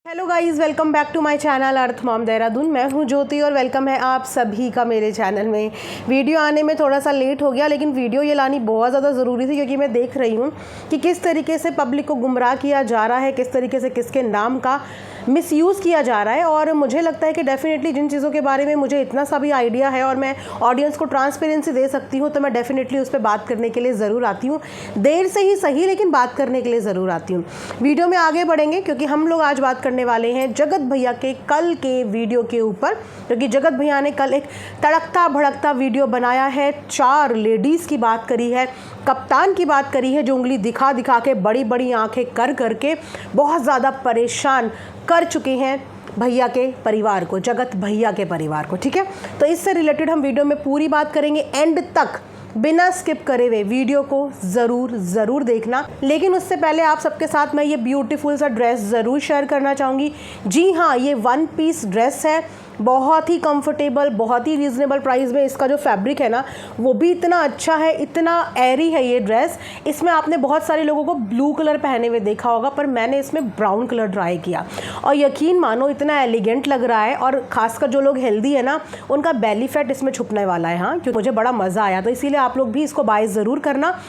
Hello guys, welcome back to my channel Earth Mom Dehradun. मैं हूं ज्योति और वेलकम है आप सभी का मेरे चैनल में। वीडियो आने में थोड़ा सा लेट हो गया, लेकिन वीडियो ये लानी बहुत ज़्यादा ज़रूरी थी क्योंकि मैं देख रही हूं कि किस तरीके से पब्लिक को गुमराह किया जा रहा है, किस तरीके से किसके नाम का मिसयूज़ किया जा रहा है। और मुझे लगता है कि डेफिनेटली जिन चीज़ों के बारे में मुझे इतना सा भी आइडिया है और मैं ऑडियंस को ट्रांसपेरेंसी दे सकती हूँ, तो मैं डेफिनेटली उस पर बात करने के लिए ज़रूर आती हूँ। देर से ही सही, लेकिन बात करने के लिए ज़रूर आती हूँ। वीडियो में आगे बढ़ेंगे क्योंकि हम लोग आज बात करने वाले हैं जगत भैया के कल के वीडियो के ऊपर, क्योंकि जगत भैया ने कल एक तड़कता भड़कता वीडियो बनाया है। 4 लेडीज़ की बात करी है, कप्तान की बात करी है जो उंगली दिखा दिखा के बड़ी बड़ी आंखें कर करके बहुत ज़्यादा परेशान कर चुके हैं भैया के परिवार को, जगत भैया के परिवार को। ठीक है, तो इससे रिलेटेड हम वीडियो में पूरी बात करेंगे। एंड तक बिना स्किप करे हुए वीडियो को ज़रूर देखना। लेकिन उससे पहले आप सबके साथ मैं ये ब्यूटीफुल सा ड्रेस ज़रूर शेयर करना चाहूँगी। जी हाँ, ये 1 पीस ड्रेस है, बहुत ही कंफर्टेबल, बहुत ही रीज़नेबल प्राइस में। इसका जो फैब्रिक है ना, वो भी इतना अच्छा है, इतना एरी है ये ड्रेस। इसमें आपने बहुत सारे लोगों को ब्लू कलर पहने हुए देखा होगा, पर मैंने इसमें ब्राउन कलर ट्राई किया और यकीन मानो इतना एलिगेंट लग रहा है। और ख़ासकर जो लोग हेल्दी है ना, उनका बेली फैट इसमें छुपने वाला है। हाँ, क्योंकि मुझे बड़ा मज़ा आया, तो इसीलिए आप लोग भी इसको बाय ज़रूर करना।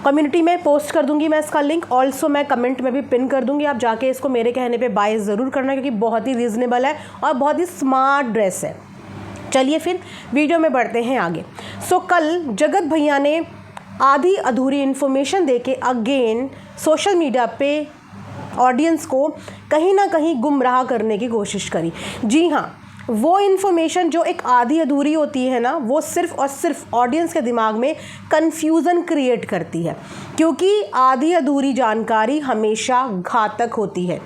कम्युनिटी में पोस्ट कर दूंगी मैं इसका लिंक, ऑल्सो मैं कमेंट में भी पिन कर दूंगी। आप जाके इसको मेरे कहने पे बाय ज़रूर करना क्योंकि बहुत ही रीज़नेबल है और बहुत ही स्मार्ट ड्रेस है। चलिए फिर वीडियो में बढ़ते हैं आगे। कल जगत भैया ने आधी अधूरी इन्फॉर्मेशन देके अगेन सोशल मीडिया पे ऑडियंस को कहीं ना कहीं गुमराह करने की कोशिश करी। जी हाँ, वो इन्फॉर्मेशन जो एक आधी अधूरी होती है ना, वो सिर्फ और सिर्फ ऑडियंस के दिमाग में कन्फ्यूज़न क्रिएट करती है, क्योंकि आधी अधूरी जानकारी हमेशा घातक होती है।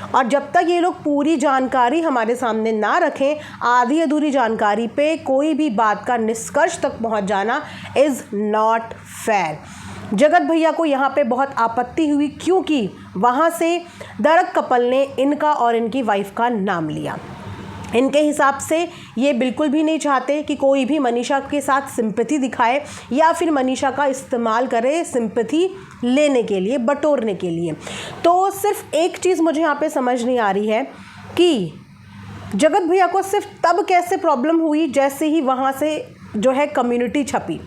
और जब तक ये लोग पूरी जानकारी हमारे सामने ना रखें, आधी अधूरी जानकारी पे कोई भी बात का निष्कर्ष तक पहुंच जाना इज़ नॉट फेयर। जगत भैया को यहाँ पे बहुत आपत्ति हुई क्योंकि वहाँ से दरक कपल ने इनका और इनकी वाइफ का नाम लिया। इनके हिसाब से ये बिल्कुल भी नहीं चाहते कि कोई भी मनीषा के साथ सिंपैथी दिखाए या फिर मनीषा का इस्तेमाल करे सिंपैथी लेने के लिए, बटोरने के लिए। तो सिर्फ एक चीज़ मुझे यहाँ पे समझ नहीं आ रही है कि जगत भैया को सिर्फ तब कैसे प्रॉब्लम हुई जैसे ही वहाँ से जो है कम्युनिटी छपी,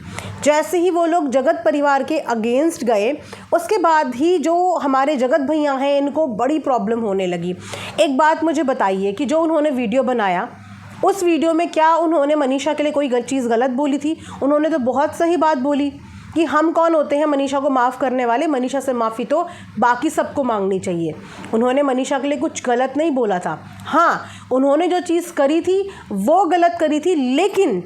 जैसे ही वो लोग जगत परिवार के अगेंस्ट गए, उसके बाद ही जो हमारे जगत भैया हैं इनको बड़ी प्रॉब्लम होने लगी। एक बात मुझे बताइए कि जो उन्होंने वीडियो बनाया, उस वीडियो में क्या उन्होंने मनीषा के लिए कोई चीज़ गलत बोली थी? उन्होंने तो बहुत सही बात बोली कि हम कौन होते हैं मनीषा को माफ़ करने वाले, मनीषा से माफ़ी तो बाकी सबको मांगनी चाहिए। उन्होंने मनीषा के लिए कुछ गलत नहीं बोला था। हाँ, उन्होंने जो चीज़ करी थी वो गलत करी थी, लेकिन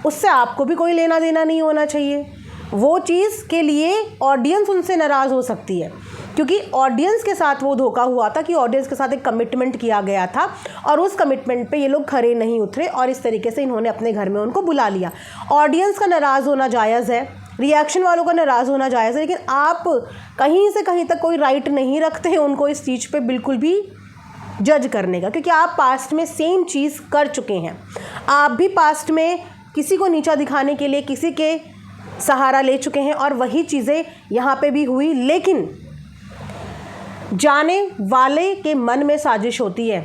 उससे आपको भी कोई लेना देना नहीं होना चाहिए। वो चीज़ के लिए ऑडियंस उनसे नाराज़ हो सकती है क्योंकि ऑडियंस के साथ वो धोखा हुआ था कि ऑडियंस के साथ एक कमिटमेंट किया गया था और उस कमिटमेंट पे ये लोग खरे नहीं उतरे और इस तरीके से इन्होंने अपने घर में उनको बुला लिया। ऑडियंस का नाराज़ होना जायज़ है, रिएक्शन वालों का नाराज़ होना जायज़ है, लेकिन आप कहीं से कहीं तक कोई राइट नहीं रखते हैं उनको इस चीज़ पर बिल्कुल भी जज करने का, क्योंकि आप पास्ट में सेम चीज़ कर चुके हैं। आप भी पास्ट में किसी को नीचा दिखाने के लिए किसी के सहारा ले चुके हैं और वही चीज़ें यहाँ पे भी हुई। लेकिन जाने वाले के मन में साजिश होती है,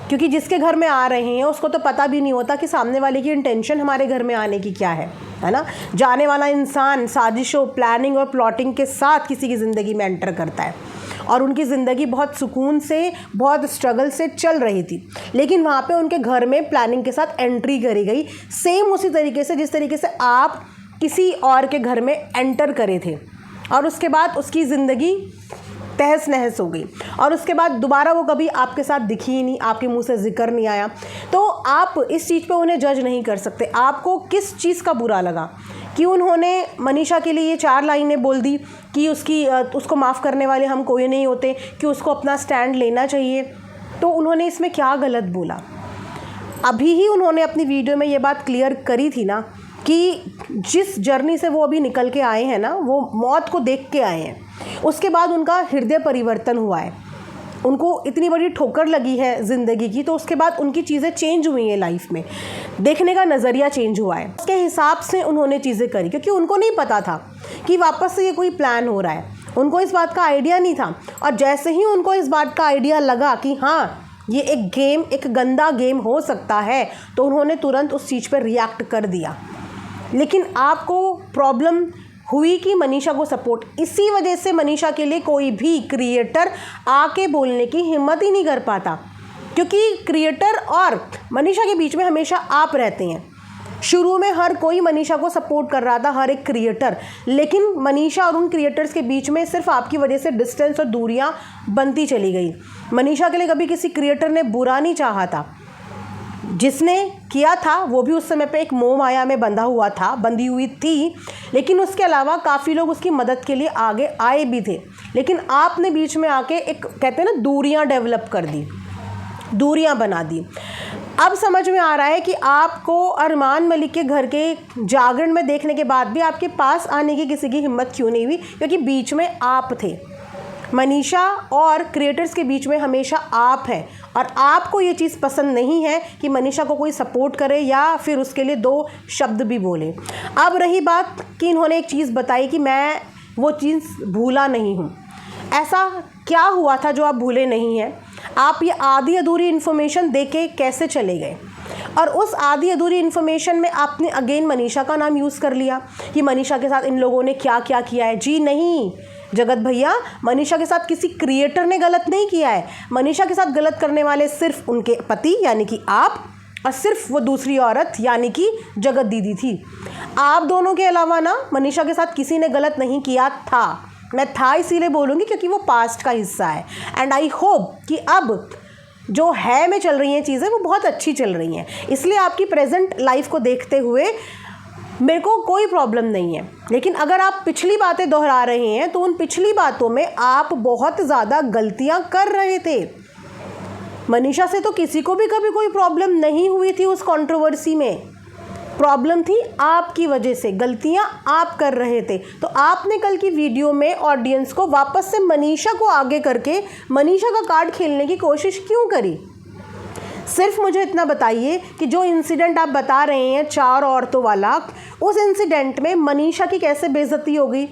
क्योंकि जिसके घर में आ रहे हैं उसको तो पता भी नहीं होता कि सामने वाले की इंटेंशन हमारे घर में आने की क्या है ना। जाने वाला इंसान साजिशों, प्लानिंग और प्लॉटिंग के साथ किसी की ज़िंदगी में एंटर करता है और उनकी ज़िंदगी बहुत सुकून से, बहुत स्ट्रगल से चल रही थी, लेकिन वहाँ पे उनके घर में प्लानिंग के साथ एंट्री करी गई, सेम उसी तरीके से जिस तरीके से आप किसी और के घर में एंटर करे थे और उसके बाद उसकी ज़िंदगी तहस नहस हो गई और उसके बाद दोबारा वो कभी आपके साथ दिखी ही नहीं, आपके मुंह से जिक्र नहीं आया। तो आप इस चीज़ पे उन्हें जज नहीं कर सकते। आपको किस चीज़ का बुरा लगा कि उन्होंने मनीषा के लिए ये 4 लाइनें बोल दी कि उसको माफ़ करने वाले हम कोई नहीं होते, कि उसको अपना स्टैंड लेना चाहिए। तो उन्होंने इसमें क्या गलत बोला? अभी ही उन्होंने अपनी वीडियो में ये बात क्लियर करी थी ना कि जिस जर्नी से वो अभी निकल के आए हैं ना, वो मौत को देख के आए हैं, उसके बाद उनका हृदय परिवर्तन हुआ है, उनको इतनी बड़ी ठोकर लगी है ज़िंदगी की, तो उसके बाद उनकी चीज़ें चेंज हुई हैं, लाइफ में देखने का नज़रिया चेंज हुआ है। उसके हिसाब से उन्होंने चीज़ें करी क्योंकि उनको नहीं पता था कि वापस से ये कोई प्लान हो रहा है। उनको इस बात का आइडिया नहीं था। और जैसे ही उनको इस बात का आइडिया लगा कि हाँ ये एक गेम, एक गंदा गेम हो सकता है, तो उन्होंने तुरंत उस चीज़ पर रिएक्ट कर दिया। लेकिन आपको प्रॉब्लम हुई कि मनीषा को सपोर्ट, इसी वजह से मनीषा के लिए कोई भी क्रिएटर आके बोलने की हिम्मत ही नहीं कर पाता, क्योंकि क्रिएटर और मनीषा के बीच में हमेशा आप रहते हैं। शुरू में हर कोई मनीषा को सपोर्ट कर रहा था, हर एक क्रिएटर, लेकिन मनीषा और उन क्रिएटर्स के बीच में सिर्फ आपकी वजह से डिस्टेंस और दूरियां बनती चली गई। मनीषा के लिए कभी किसी क्रिएटर ने बुरा नहीं चाहा था, जिसने किया था वो भी उस समय पे एक मोह माया में बंधी हुई थी, लेकिन उसके अलावा काफ़ी लोग उसकी मदद के लिए आगे आए भी थे। लेकिन आपने बीच में आके एक, कहते हैं ना, दूरियां डेवलप कर दी, दूरियां बना दी। अब समझ में आ रहा है कि आपको अरमान मलिक के घर के जागरण में देखने के बाद भी आपके पास आने की किसी की हिम्मत क्यों नहीं हुई, क्योंकि बीच में आप थे। मनीषा और क्रिएटर्स के बीच में हमेशा आप है, और आपको ये चीज़ पसंद नहीं है कि मनीषा को कोई सपोर्ट करे या फिर उसके लिए दो शब्द भी बोले। अब रही बात कि इन्होंने एक चीज़ बताई कि मैं वो चीज़ भूला नहीं हूँ। ऐसा क्या हुआ था जो आप भूले नहीं हैं? आप ये आधी अधूरी इन्फॉर्मेशन देके कैसे चले गए? और उस आधी अधूरी इन्फॉर्मेशन में आपने अगेन मनीषा का नाम यूज़ कर लिया कि मनीषा के साथ इन लोगों ने क्या क्या किया है। जी नहीं जगत भैया, मनीषा के साथ किसी क्रिएटर ने गलत नहीं किया है। मनीषा के साथ गलत करने वाले सिर्फ उनके पति यानी कि आप, और सिर्फ वो दूसरी औरत यानी कि जगत दीदी थी। आप दोनों के अलावा ना मनीषा के साथ किसी ने गलत नहीं किया था। मैं था इसीलिए बोलूँगी क्योंकि वो पास्ट का हिस्सा है। एंड आई होप कि अब जो है में चल रही हैं चीज़ें वो बहुत अच्छी चल रही हैं, इसलिए आपकी प्रेजेंट लाइफ को देखते हुए मेरे को कोई प्रॉब्लम नहीं है। लेकिन अगर आप पिछली बातें दोहरा रहे हैं तो उन पिछली बातों में आप बहुत ज़्यादा गलतियां कर रहे थे। मनीषा से तो किसी को भी कभी कोई प्रॉब्लम नहीं हुई थी उस कंट्रोवर्सी में। प्रॉब्लम थी आपकी वजह से, गलतियां आप कर रहे थे। तो आपने कल की वीडियो में ऑडियंस को वापस से मनीषा को आगे करके मनीषा का कार्ड खेलने की कोशिश क्यों करी? सिर्फ मुझे इतना बताइए कि जो इंसिडेंट आप बता रहे हैं 4 औरतों वाला, उस इंसिडेंट में मनीषा की कैसे बेइज्जती हो गई?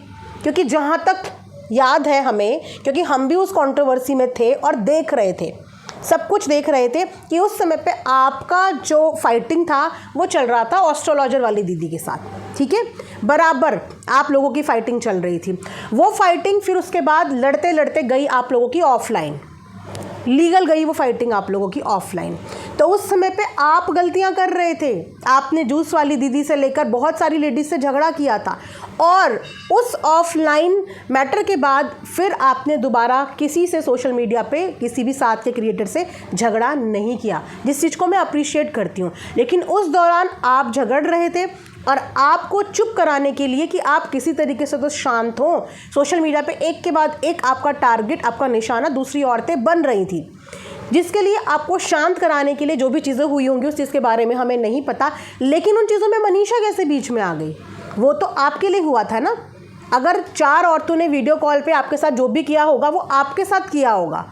क्योंकि जहाँ तक याद है हमें, क्योंकि हम भी उस कंट्रोवर्सी में थे और देख रहे थे, सब कुछ देख रहे थे कि उस समय पे आपका जो फाइटिंग था वो चल रहा था एस्ट्रोलॉजर वाली दीदी के साथ। ठीक है, बराबर आप लोगों की फाइटिंग चल रही थी। वो फाइटिंग फिर उसके बाद लड़ते लड़ते गई आप लोगों की ऑफलाइन, लीगल गई वो फाइटिंग आप लोगों की ऑफलाइन। तो उस समय पे आप गलतियां कर रहे थे। आपने जूस वाली दीदी से लेकर बहुत सारी लेडीज से झगड़ा किया था, और उस ऑफलाइन मैटर के बाद फिर आपने दोबारा किसी से सोशल मीडिया पे किसी भी साथ के क्रिएटर से झगड़ा नहीं किया, जिस चीज़ को मैं अप्रिशिएट करती हूँ। लेकिन उस दौरान आप झगड़ रहे थे, और आपको चुप कराने के लिए कि आप किसी तरीके से तो शांत हों, सोशल मीडिया पे एक के बाद एक आपका टारगेट, आपका निशाना दूसरी औरतें बन रही थी, जिसके लिए आपको शांत कराने के लिए जो भी चीज़ें हुई होंगी उस चीज़ के बारे में हमें नहीं पता। लेकिन उन चीज़ों में मनीषा कैसे बीच में आ गई? वो तो आपके लिए हुआ था ना। अगर 4 औरतों ने वीडियो कॉल पे आपके साथ जो भी किया होगा वो आपके साथ किया होगा,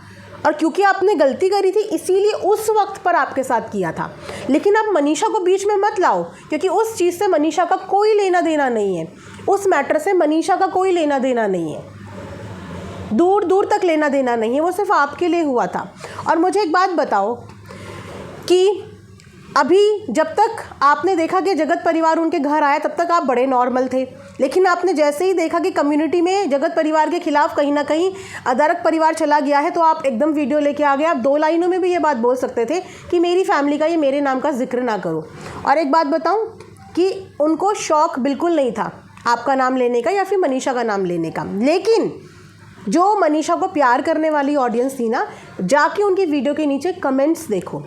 और क्योंकि आपने गलती करी थी इसीलिए उस वक्त पर आपके साथ किया था। लेकिन आप मनीषा को बीच में मत लाओ, क्योंकि उस चीज़ से मनीषा का कोई लेना देना नहीं है। उस मैटर से मनीषा का कोई लेना देना नहीं है, दूर दूर तक लेना देना नहीं है। वो सिर्फ आपके लिए हुआ था। और मुझे एक बात बताओ कि अभी जब तक आपने देखा कि जगत परिवार उनके घर आया तब तक आप बड़े नॉर्मल थे, लेकिन आपने जैसे ही देखा कि कम्युनिटी में जगत परिवार के खिलाफ कहीं ना कहीं अदारक परिवार चला गया है, तो आप एकदम वीडियो लेके आ गए। आप 2 लाइनों में भी ये बात बोल सकते थे कि मेरी फैमिली का, ये मेरे नाम का जिक्र ना करो। और एक बात बताऊं कि उनको शौक बिल्कुल नहीं था आपका नाम लेने का या फिर मनीषा का नाम लेने का। लेकिन जो मनीषा को प्यार करने वाली ऑडियंस थी ना, जाके उनकी वीडियो के नीचे कमेंट्स देखो,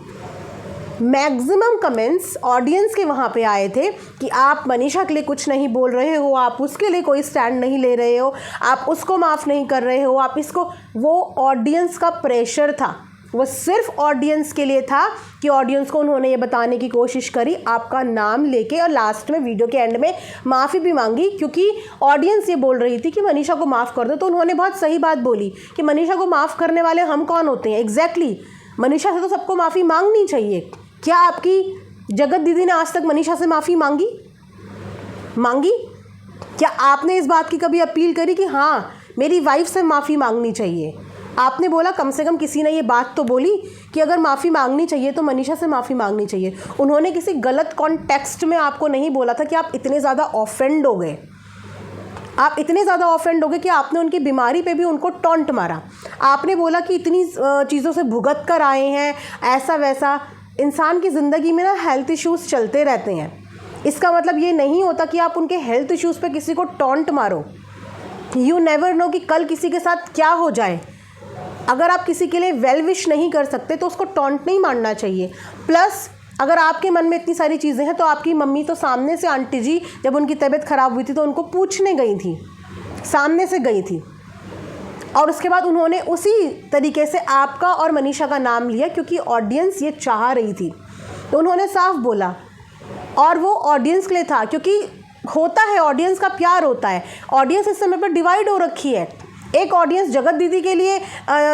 मैक्सिमम कमेंट्स ऑडियंस के वहाँ पे आए थे कि आप मनीषा के लिए कुछ नहीं बोल रहे हो, आप उसके लिए कोई स्टैंड नहीं ले रहे हो, आप उसको माफ़ नहीं कर रहे हो, आप इसको। वो ऑडियंस का प्रेशर था, वो सिर्फ ऑडियंस के लिए था कि ऑडियंस को उन्होंने ये बताने की कोशिश करी आपका नाम लेके, और लास्ट में वीडियो के एंड में माफ़ी भी मांगी, क्योंकि ऑडियंस ये बोल रही थी कि मनीषा को माफ़ कर दो। तो उन्होंने बहुत सही बात बोली कि मनीषा को माफ़ करने वाले हम कौन होते हैं? एग्जैक्टली, मनीषा से तो सबको माफ़ी मांगनी चाहिए। क्या आपकी जगत दीदी ने आज तक मनीषा से माफ़ी मांगी? क्या आपने इस बात की कभी अपील करी कि हाँ मेरी वाइफ से माफ़ी मांगनी चाहिए। आपने बोला, कम से कम किसी ने ये बात तो बोली कि अगर माफ़ी मांगनी चाहिए तो मनीषा से माफ़ी मांगनी चाहिए। उन्होंने किसी गलत कॉन्टेक्स्ट में आपको नहीं बोला था कि आप इतने ज़्यादा ऑफेंड हो गए। आप इतने ज़्यादा ऑफेंड हो गए कि आपने उनकी बीमारी पे भी उनको टॉन्ट मारा। आपने बोला कि इतनी चीज़ों से भुगत कर आए हैं, ऐसा वैसा। इंसान की ज़िंदगी में ना हेल्थ इश्यूज़ चलते रहते हैं। इसका मतलब ये नहीं होता कि आप उनके हेल्थ इश्यूज़ पे किसी को टॉन्ट मारो। यू नेवर नो कि कल किसी के साथ क्या हो जाए। अगर आप किसी के लिए वेल विश नहीं कर सकते तो उसको टॉन्ट नहीं मारना चाहिए। प्लस अगर आपके मन में इतनी सारी चीज़ें हैं तो आपकी मम्मी तो सामने से, आंटी जी जब उनकी तबीयत ख़राब हुई थी तो उनको पूछने गई थी, सामने से गई थी, और उसके बाद उन्होंने उसी तरीके से आपका और मनीषा का नाम लिया क्योंकि ऑडियंस ये चाह रही थी। तो उन्होंने साफ बोला, और वो ऑडियंस के लिए था, क्योंकि होता है ऑडियंस का प्यार होता है। ऑडियंस इस समय पर डिवाइड हो रखी है। एक ऑडियंस जगत दीदी के लिए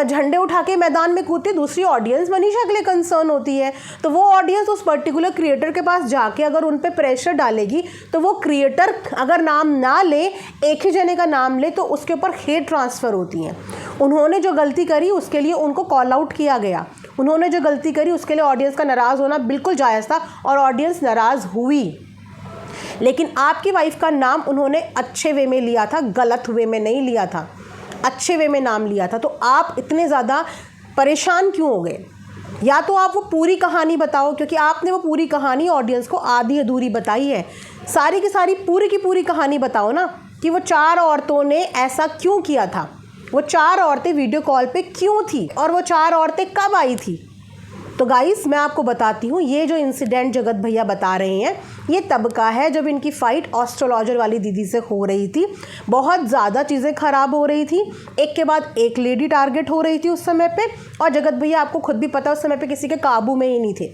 झंडे उठा के मैदान में कूदती, दूसरी ऑडियंस मनीषा के लिए कंसर्न होती है। तो वो ऑडियंस उस पर्टिकुलर क्रिएटर के पास जाके अगर उन पे प्रेशर डालेगी तो वो क्रिएटर अगर नाम ना ले, एक ही जने का नाम ले, तो उसके ऊपर हेट ट्रांसफ़र होती हैं। उन्होंने जो गलती करी उसके लिए उनको कॉल आउट किया गया। उन्होंने जो गलती करी उसके लिए ऑडियंस का नाराज़ होना बिल्कुल जायज़ था और ऑडियंस नाराज़ हुई। लेकिन आपकी वाइफ का नाम उन्होंने अच्छे वे में लिया था, गलत वे में नहीं लिया था, अच्छे वे में नाम लिया था। तो आप इतने ज़्यादा परेशान क्यों हो गए? या तो आप वो पूरी कहानी बताओ, क्योंकि आपने वो पूरी कहानी ऑडियंस को आधी अधूरी बताई है। सारी की सारी पूरी की पूरी कहानी बताओ ना कि वो 4 औरतों ने ऐसा क्यों किया था, वो 4 औरतें वीडियो कॉल पे क्यों थी और वो 4 औरतें कब आई थी। तो गाइस मैं आपको बताती हूँ, ये जो इंसिडेंट जगत भैया बता रहे हैं ये तब का है जब इनकी फ़ाइट एस्ट्रोलॉजर वाली दीदी से हो रही थी। बहुत ज़्यादा चीज़ें ख़राब हो रही थी, एक के बाद एक लेडी टारगेट हो रही थी उस समय पे, और जगत भैया आपको खुद भी पता उस समय पे किसी के काबू में ही नहीं थे।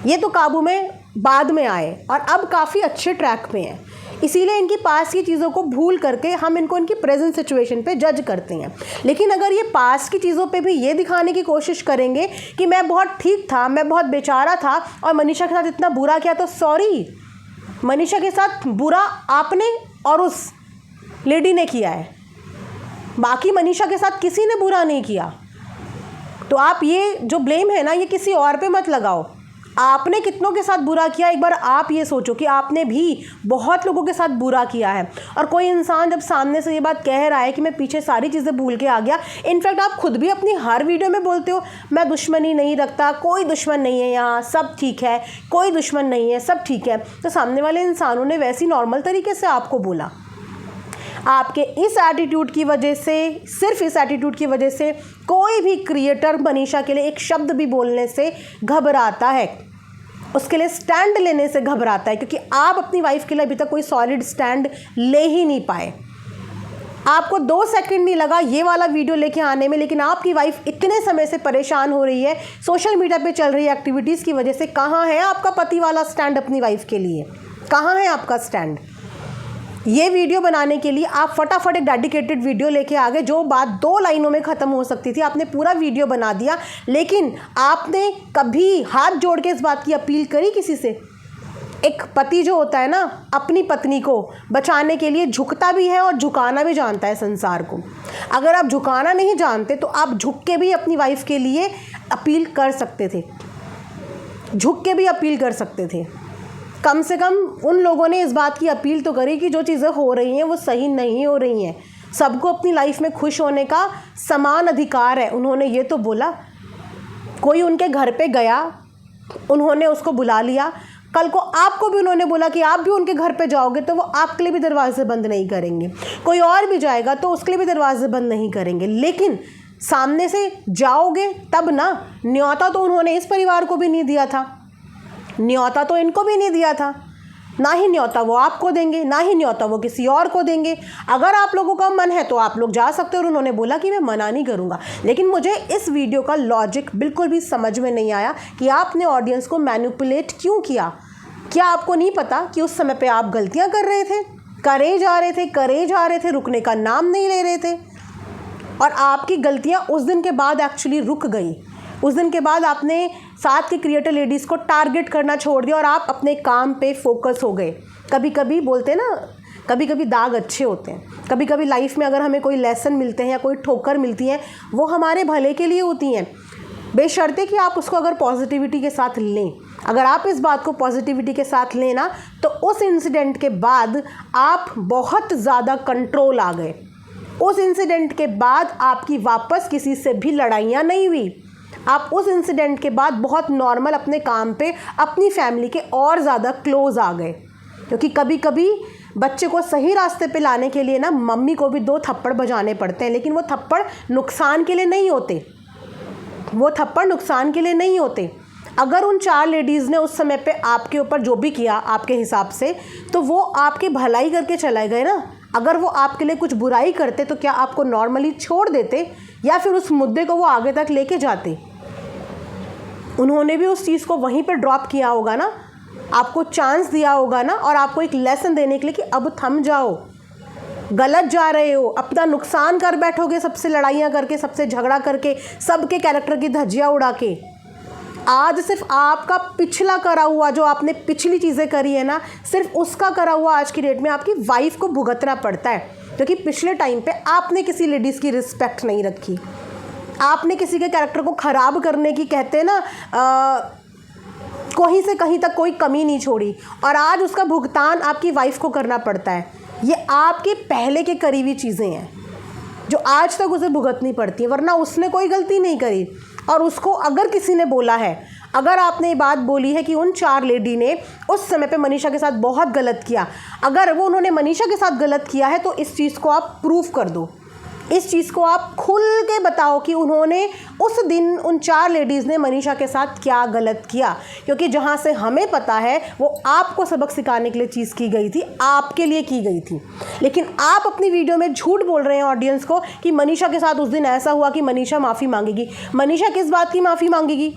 ये तो काबू में बाद में आए और अब काफ़ी अच्छे ट्रैक पे हैं। इसीलिए इनकी पास की चीज़ों को भूल करके हम इनको इनकी प्रेजेंट सिचुएशन पे जज करते हैं। लेकिन अगर ये पास की चीज़ों पे भी ये दिखाने की कोशिश करेंगे कि मैं बहुत ठीक था, मैं बहुत बेचारा था और मनीषा के साथ इतना बुरा किया, तो सॉरी, मनीषा के साथ बुरा आपने और उस लेडी ने किया है, बाकी मनीषा के साथ किसी ने बुरा नहीं किया। तो आप ये जो ब्लेम है ना, ये किसी और पे मत लगाओ। आपने कितनों के साथ बुरा किया, एक बार आप ये सोचो कि आपने भी बहुत लोगों के साथ बुरा किया है। और कोई इंसान जब सामने से ये बात कह रहा है कि मैं पीछे सारी चीज़ें भूल के आ गया, इनफैक्ट आप खुद भी अपनी हर वीडियो में बोलते हो मैं दुश्मनी नहीं रखता, कोई दुश्मन नहीं है यहाँ, सब ठीक है, कोई दुश्मन नहीं है, सब ठीक है। तो सामने वाले इंसानों ने वैसी नॉर्मल तरीके से आपको बोला। आपके इस एटीट्यूड की वजह से, सिर्फ इस एटीट्यूड की वजह से कोई भी क्रिएटर मनीषा के लिए एक शब्द भी बोलने से घबराता है, उसके लिए स्टैंड लेने से घबराता है, क्योंकि आप अपनी वाइफ के लिए अभी तक कोई सॉलिड स्टैंड ले ही नहीं पाए। आपको 2 सेकंड नहीं लगा ये वाला वीडियो लेके आने में, लेकिन आपकी वाइफ इतने समय से परेशान हो रही है सोशल मीडिया पे चल रही एक्टिविटीज़ की वजह से। कहाँ है आपका पति वाला स्टैंड अपनी वाइफ के लिए? कहाँ है आपका स्टैंड? ये वीडियो बनाने के लिए आप फटाफट एक डेडिकेटेड वीडियो लेके आ गए, जो बात 2 लाइनों में ख़त्म हो सकती थी आपने पूरा वीडियो बना दिया। लेकिन आपने कभी हाथ जोड़ के इस बात की अपील करी किसी से? एक पति जो होता है ना, अपनी पत्नी को बचाने के लिए झुकता भी है और झुकाना भी जानता है संसार को। अगर आप झुकाना नहीं जानते तो आप झुक के भी अपनी वाइफ के लिए अपील कर सकते थे, झुक के भी अपील कर सकते थे। कम से कम उन लोगों ने इस बात की अपील तो करी कि जो चीज़ें हो रही हैं वो सही नहीं हो रही हैं, सबको अपनी लाइफ में खुश होने का समान अधिकार है। उन्होंने ये तो बोला, कोई उनके घर पे गया, उन्होंने उसको बुला लिया, कल को आपको भी उन्होंने बोला कि आप भी उनके घर पे जाओगे तो वो आपके लिए भी दरवाजे बंद नहीं करेंगे, कोई और भी जाएगा तो उसके लिए भी दरवाजे बंद नहीं करेंगे। लेकिन सामने से जाओगे तब ना। न्योता तो उन्होंने इस परिवार को भी नहीं दिया था, न्योता तो इनको भी नहीं दिया था, ना ही न्योता वो आपको देंगे, ना ही न्योता वो किसी और को देंगे। अगर आप लोगों का मन है तो आप लोग जा सकते हो। और उन्होंने बोला कि मैं मना नहीं करूँगा। लेकिन मुझे इस वीडियो का लॉजिक बिल्कुल भी समझ में नहीं आया कि आपने ऑडियंस को मैनिपुलेट क्यों किया। क्या आपको नहीं पता कि उस समय पे आप गलतियाँ कर रहे थे, करे जा रहे थे, रुकने का नाम नहीं ले रहे थे, और आपकी गलतियाँ उस दिन के बाद एक्चुअली रुक गई। उस दिन के बाद आपने साथ के क्रिएटर लेडीज़ को टारगेट करना छोड़ दिया और आप अपने काम पे फोकस हो गए। कभी कभी बोलते ना कभी कभी दाग अच्छे होते हैं, कभी कभी लाइफ में अगर हमें कोई लेसन मिलते हैं या कोई ठोकर मिलती है वो हमारे भले के लिए होती हैं, बेशर्ते कि आप उसको अगर पॉजिटिविटी के साथ लें। अगर आप इस बात को पॉजिटिविटी के साथ लें ना, तो उस इंसिडेंट के बाद आप बहुत ज़्यादा कंट्रोल आ गए। उस इंसिडेंट के बाद आपकी वापस किसी से भी लड़ाइयाँ नहीं हुई। आप उस इंसिडेंट के बाद बहुत नॉर्मल अपने काम पे, अपनी फैमिली के और ज़्यादा क्लोज आ गए। क्योंकि कभी कभी बच्चे को सही रास्ते पे लाने के लिए ना मम्मी को भी 2 थप्पड़ बजाने पड़ते हैं, लेकिन वो थप्पड़ नुकसान के लिए नहीं होते, वो थप्पड़ नुकसान के लिए नहीं होते। अगर उन 4 लेडीज़ ने उस समय पे आपके ऊपर जो भी किया आपके हिसाब से, तो वो आपकी भलाई करके चले गए ना। अगर वो आपके लिए कुछ बुराई करते तो क्या आपको नॉर्मली छोड़ देते या फिर उस मुद्दे को वो आगे तक लेके जाते? उन्होंने भी उस चीज़ को वहीं पे ड्रॉप किया होगा ना, आपको चांस दिया होगा ना, और आपको एक लेसन देने के लिए कि अब थम जाओ, गलत जा रहे हो, अपना नुकसान कर बैठोगे सबसे लड़ाइयाँ करके, सबसे झगड़ा करके, सबके कैरेक्टर की धज्जियाँ उड़ा के। आज सिर्फ आपका पिछला करा हुआ, जो आपने पिछली चीज़ें करी है ना, सिर्फ उसका करा हुआ आज की डेट में आपकी वाइफ को भुगतना पड़ता है। क्योंकि पिछले टाइम पे आपने किसी लेडीज़ की रिस्पेक्ट नहीं रखी, आपने किसी के कैरेक्टर को ख़राब करने की, कहते हैं ना, कहीं से कहीं तक कोई कमी नहीं छोड़ी, और आज उसका भुगतान आपकी वाइफ को करना पड़ता है। ये आपके पहले के करीबी चीज़ें हैं जो आज तक उसे भुगतनी पड़ती है, वरना उसने कोई गलती नहीं करी। और उसको अगर किसी ने बोला है, अगर आपने ये बात बोली है कि उन 4 लेडी ने उस समय पे मनीषा के साथ बहुत गलत किया, अगर वो उन्होंने मनीषा के साथ गलत किया है तो इस चीज़ को आप प्रूफ कर दो, इस चीज़ को आप खुल के बताओ कि उन्होंने उस दिन उन 4 लेडीज़ ने मनीषा के साथ क्या गलत किया। क्योंकि जहाँ से हमें पता है वो आपको सबक सिखाने के लिए चीज़ की गई थी, आपके लिए की गई थी। लेकिन आप अपनी वीडियो में झूठ बोल रहे हैं ऑडियंस को कि मनीषा के साथ उस दिन ऐसा हुआ कि मनीषा माफ़ी मांगेगी। मनीषा किस बात की माफ़ी मांगेगी?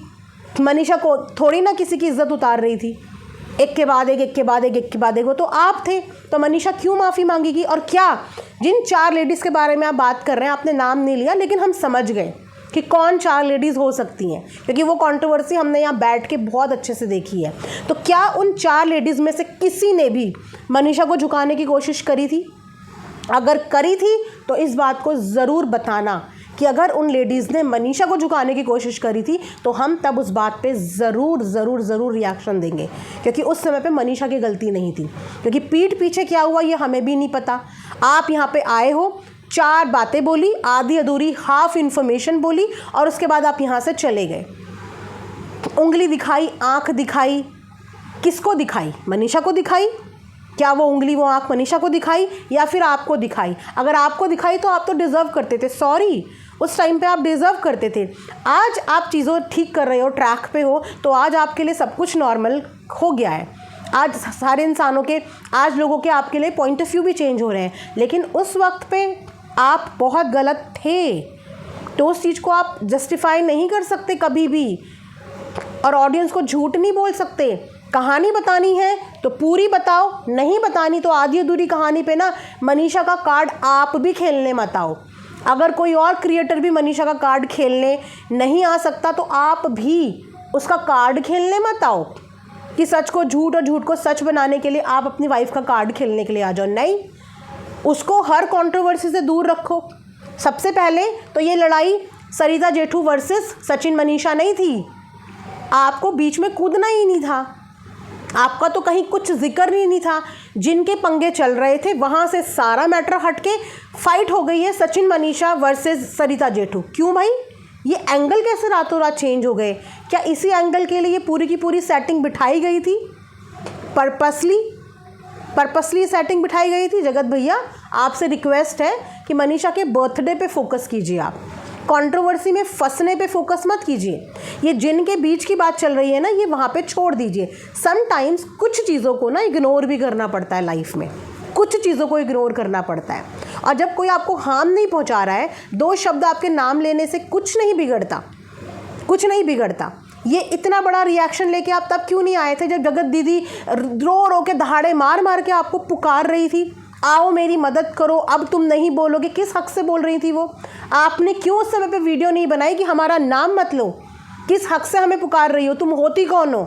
मनीषा को थोड़ी ना किसी की इज्जत उतार रही थी, एक के बाद एक, एक के बाद एक, एक के बाद एक, वो तो आप थे। तो मनीषा क्यों माफ़ी मांगेगी? और क्या जिन 4 लेडीज़ के बारे में आप बात कर रहे हैं, आपने नाम नहीं लिया, लेकिन हम समझ गए कि कौन 4 लेडीज़ हो सकती हैं, क्योंकि वो कंट्रोवर्सी हमने यहाँ बैठ के बहुत अच्छे से देखी है। तो क्या उन 4 लेडीज़ में से किसी ने भी मनीषा को झुकाने की कोशिश करी थी? अगर करी थी तो इस बात को ज़रूर बताना कि अगर उन लेडीज़ ने मनीषा को झुकाने की कोशिश करी थी तो हम तब उस बात पे ज़रूर ज़रूर ज़रूर रिएक्शन देंगे, क्योंकि उस समय पे मनीषा की गलती नहीं थी। क्योंकि पीठ पीछे क्या हुआ ये हमें भी नहीं पता। आप यहाँ पे आए हो, 4 बातें बोली, आधी अधूरी हाफ इन्फॉर्मेशन बोली, और उसके बाद आप यहाँ से चले गए। उंगली दिखाई, आँख दिखाई, किसको दिखाई? मनीषा को दिखाई। क्या वो उंगली, वो आँख मनीषा को दिखाई या फिर आपको दिखाई? अगर आपको दिखाई तो आप तो डिज़र्व करते थे, सॉरी, उस टाइम पे आप डिज़र्व करते थे। आज आप चीज़ों ठीक कर रहे हो, ट्रैक पे हो, तो आज आपके लिए सब कुछ नॉर्मल हो गया है। आज सारे इंसानों के, आज लोगों के आपके लिए पॉइंट ऑफ व्यू भी चेंज हो रहे हैं, लेकिन उस वक्त पे आप बहुत गलत थे, तो उस चीज़ को आप जस्टिफाई नहीं कर सकते कभी भी, और ऑडियंस को झूठ नहीं बोल सकते। कहानी बतानी है तो पूरी बताओ, नहीं बतानी तो आधी अधूरी कहानी पे ना मनीषा का कार्ड आप भी खेलने मत आओ। अगर कोई और क्रिएटर भी मनीषा का कार्ड खेलने नहीं आ सकता तो आप भी उसका कार्ड खेलने मत आओ कि सच को झूठ और झूठ को सच बनाने के लिए आप अपनी वाइफ का कार्ड खेलने के लिए आ जाओ। नहीं, उसको हर कंट्रोवर्सी से दूर रखो। सबसे पहले तो ये लड़ाई सरिता जेठू वर्सेस सचिन मनीषा नहीं थी, आपको बीच में कूदना ही नहीं था, आपका तो कहीं कुछ जिक्र ही नहीं था। जिनके पंगे चल रहे थे वहाँ से सारा मैटर हटके फाइट हो गई है सचिन मनीषा वर्सेस सरिता जेठू। क्यों भाई? ये एंगल कैसे रातों रात चेंज हो गए? क्या इसी एंगल के लिए ये पूरी की पूरी सेटिंग बिठाई गई थी? पर्पसली सेटिंग बिठाई गई थी। जगत भैया, आपसे रिक्वेस्ट है कि मनीषा के बर्थडे पे फोकस कीजिए, आप कंट्रोवर्सी में फंसने पे फोकस मत कीजिए। ये जिनके बीच की बात चल रही है ना, ये वहाँ पे छोड़ दीजिए। समटाइम्स कुछ चीज़ों को ना इग्नोर भी करना पड़ता है लाइफ में, कुछ चीज़ों को इग्नोर करना पड़ता है। और जब कोई आपको हार्म नहीं पहुँचा रहा है, 2 शब्द आपके नाम लेने से कुछ नहीं बिगड़ता, कुछ नहीं बिगड़ता। ये इतना बड़ा रिएक्शन लेके आप तब क्यों नहीं आए थे जब जगत दीदी रो रो के दहाड़े मार मार के आपको पुकार रही थी, आओ मेरी मदद करो, अब तुम नहीं बोलोगे? किस हक से बोल रही थी वो? आपने क्यों उस समय पे वीडियो नहीं बनाई कि हमारा नाम मत लो? किस हक से हमें पुकार रही हो? तुम होती कौन हो?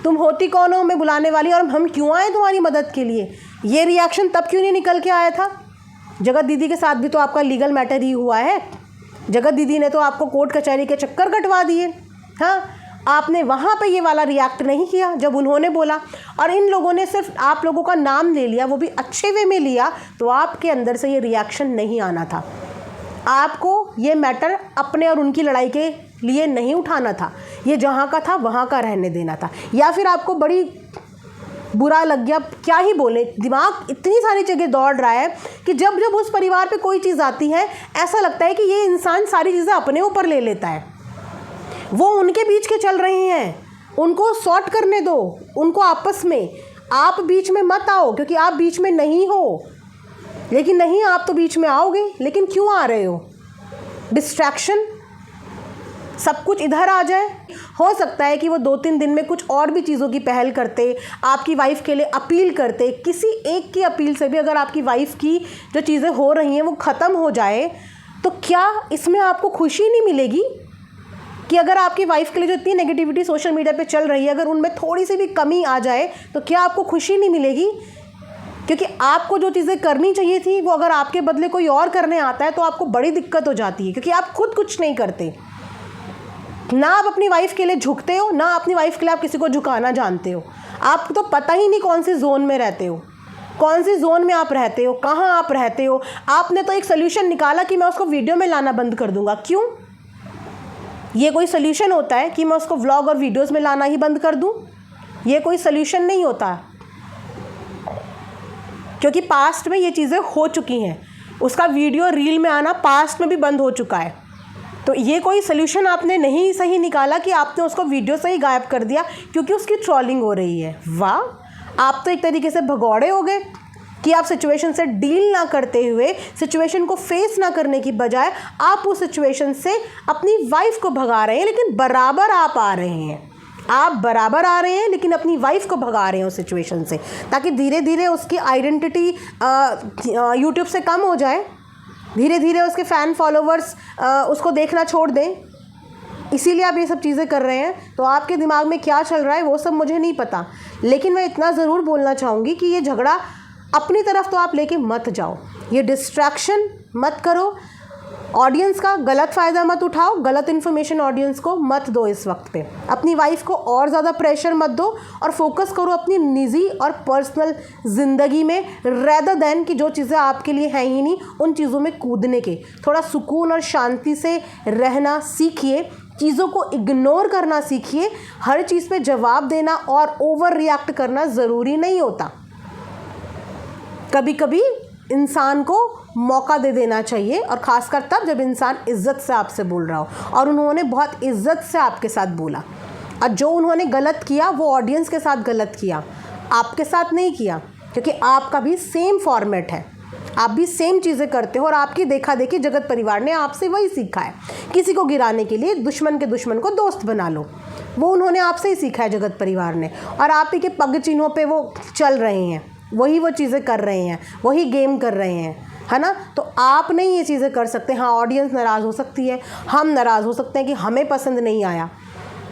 तुम होती कौन हो हमें बुलाने वाली? और हम क्यों आए तुम्हारी मदद के लिए? ये रिएक्शन तब क्यों नहीं निकल के आया था? जगत दीदी के साथ भी तो आपका लीगल मैटर ही हुआ है। जगत दीदी ने तो आपको कोर्ट कचहरी के चक्कर कटवा दिए। हाँ, आपने वहाँ पे ये वाला रिएक्ट नहीं किया जब उन्होंने बोला, और इन लोगों ने सिर्फ आप लोगों का नाम ले लिया, वो भी अच्छे वे में लिया, तो आपके अंदर से ये रिएक्शन नहीं आना था। आपको ये मैटर अपने और उनकी लड़ाई के लिए नहीं उठाना था, ये जहाँ का था वहाँ का रहने देना था। या फिर आपको बड़ी बुरा लग गया, क्या ही बोले, दिमाग इतनी सारी जगह दौड़ रहा है कि जब जब उस परिवार पे कोई चीज़ आती है ऐसा लगता है कि ये इंसान सारी चीज़ें अपने ऊपर ले लेता है। वो उनके बीच के चल रहे हैं, उनको सॉर्ट करने दो, उनको आपस में, आप बीच में मत आओ क्योंकि आप बीच में नहीं हो। लेकिन नहीं, आप तो बीच में आओगे, लेकिन क्यों आ रहे हो? डिस्ट्रैक्शन, सब कुछ इधर आ जाए। हो सकता है कि वो 2-3 दिन में कुछ और भी चीज़ों की पहल करते, आपकी वाइफ के लिए अपील करते, किसी एक की अपील से भी अगर आपकी वाइफ की जो चीज़ें हो रही हैं वो ख़त्म हो जाए, तो क्या इसमें आपको खुशी नहीं मिलेगी? कि अगर आपकी वाइफ के लिए जो इतनी नेगेटिविटी सोशल मीडिया पे चल रही है, अगर उनमें थोड़ी सी भी कमी आ जाए तो क्या आपको खुशी नहीं मिलेगी? क्योंकि आपको जो चीज़ें करनी चाहिए थी वो अगर आपके बदले कोई और करने आता है तो आपको बड़ी दिक्कत हो जाती है, क्योंकि आप खुद कुछ नहीं करते। ना आप अपनी वाइफ के लिए झुकते हो, ना अपनी वाइफ के लिए आप किसी को झुकाना जानते हो। आपको तो पता ही नहीं कौन सी जोन में रहते हो, कौन सी जोन में आप रहते हो, कहाँ आप रहते हो। आपने तो एक सोल्यूशन निकाला कि मैं उसको वीडियो में लाना बंद कर दूंगा। क्यों? ये कोई सोल्यूशन होता है कि मैं उसको व्लॉग और वीडियोस में लाना ही बंद कर दूं? ये कोई सोल्यूशन नहीं होता, क्योंकि पास्ट में ये चीज़ें हो चुकी हैं। उसका वीडियो रील में आना पास्ट में भी बंद हो चुका है। तो ये कोई सोल्यूशन आपने नहीं सही निकाला कि आपने उसको वीडियो से ही गायब कर दिया क्योंकि उसकी ट्रोलिंग हो रही है। वाह, आप तो एक तरीके से भगौड़े हो गए कि आप सिचुएशन से डील ना करते हुए, सिचुएशन को फेस ना करने की बजाय आप उस सिचुएशन से अपनी वाइफ को भगा रहे हैं, लेकिन बराबर आप आ रहे हैं। आप बराबर आ रहे हैं लेकिन अपनी वाइफ को भगा रहे हैं उस सिचुएशन से, ताकि धीरे धीरे उसकी आइडेंटिटी यूट्यूब से कम हो जाए, धीरे धीरे उसके फ़ैन फॉलोवर्स उसको देखना छोड़ दें। इसीलिए आप ये सब चीज़ें कर रहे हैं। तो आपके दिमाग में क्या चल रहा है वो सब मुझे नहीं पता, लेकिन मैं इतना ज़रूर बोलना चाहूँगी कि ये झगड़ा अपनी तरफ तो आप लेके मत जाओ, ये डिस्ट्रैक्शन मत करो, ऑडियंस का गलत फ़ायदा मत उठाओ, गलत इन्फॉर्मेशन ऑडियंस को मत दो। इस वक्त पे अपनी वाइफ को और ज़्यादा प्रेशर मत दो और फोकस करो अपनी निजी और पर्सनल ज़िंदगी में, रेदर देन कि जो चीज़ें आपके लिए हैं ही नहीं उन चीज़ों में कूदने के। थोड़ा सुकून और शांति से रहना सीखिए, चीज़ों को इग्नोर करना सीखिए। हर चीज़ पे जवाब देना और ओवर रिएक्ट करना ज़रूरी नहीं होता। कभी कभी इंसान को मौका दे देना चाहिए, और ख़ासकर तब जब इंसान इज़्ज़त से आपसे बोल रहा हो, और उन्होंने बहुत इज़्ज़त से आपके साथ बोला। और जो उन्होंने गलत किया वो ऑडियंस के साथ गलत किया, आपके साथ नहीं किया, क्योंकि आपका भी सेम फॉर्मेट है, आप भी सेम चीज़ें करते हो और आपकी देखा देखी जगत परिवार ने आपसे वही सीखा है। किसी को गिराने के लिए दुश्मन के दुश्मन को दोस्त बना लो, वो उन्होंने आपसे ही सीखा है जगत परिवार ने, और आप ही के पग चिन्हों पे वो चल रहे हैं, वही वो चीज़ें कर रहे हैं, वही गेम कर रहे हैं, है ना। तो आप नहीं ये चीज़ें कर सकते। हाँ, ऑडियंस नाराज़ हो सकती है, हम नाराज़ हो सकते हैं कि हमें पसंद नहीं आया,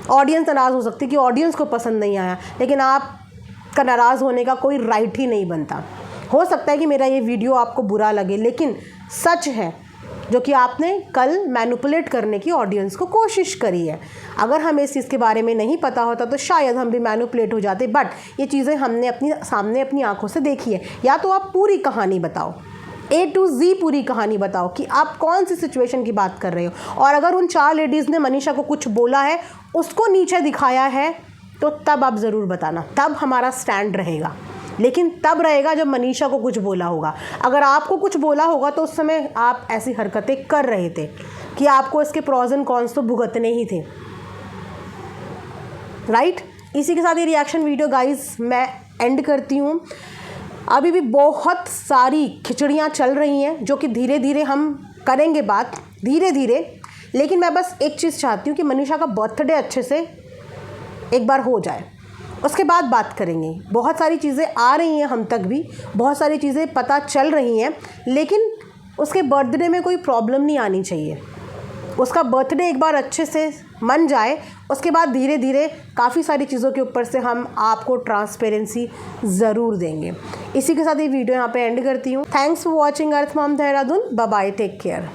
ऑडियंस नाराज़ हो सकती है कि ऑडियंस को पसंद नहीं आया, लेकिन आपका नाराज़ होने का कोई राइट ही नहीं बनता। हो सकता है कि मेरा ये वीडियो आपको बुरा लगे, लेकिन सच है जो कि आपने कल मैनिपुलेट करने की ऑडियंस को कोशिश करी है। अगर हमें इस चीज़ के बारे में नहीं पता होता तो शायद हम भी मैनिपुलेट हो जाते, बट ये चीज़ें हमने अपनी सामने अपनी आंखों से देखी है। या तो आप पूरी कहानी बताओ, A to Z पूरी कहानी बताओ कि आप कौन सी सिचुएशन की बात कर रहे हो, और अगर उन 4 लेडीज़ ने मनीषा को कुछ बोला है, उसको नीचे दिखाया है, तो तब आप ज़रूर बताना, तब हमारा स्टैंड रहेगा। लेकिन तब रहेगा जब मनीषा को कुछ बोला होगा। अगर आपको कुछ बोला होगा तो उस समय आप ऐसी हरकतें कर रहे थे कि आपको इसके प्रॉज एंड कॉन्स तो भुगतने ही थे, राइट। इसी के साथ ये रिएक्शन वीडियो गाइस मैं एंड करती हूँ। अभी भी बहुत सारी खिचड़ियाँ चल रही हैं जो कि धीरे धीरे हम करेंगे बात, धीरे धीरे। लेकिन मैं बस एक चीज़ चाहती हूँ कि मनीषा का बर्थडे अच्छे से एक बार हो जाए, उसके बाद बात करेंगे। बहुत सारी चीज़ें आ रही हैं हम तक भी, बहुत सारी चीज़ें पता चल रही हैं, लेकिन उसके बर्थडे में कोई प्रॉब्लम नहीं आनी चाहिए। उसका बर्थडे एक बार अच्छे से मन जाए, उसके बाद धीरे धीरे काफ़ी सारी चीज़ों के ऊपर से हम आपको ट्रांसपेरेंसी ज़रूर देंगे। इसी के साथ ये वीडियो यहाँ पे एंड करती हूँ। Thanks for watching Earth Mom Dehradun. Bye bye, take care.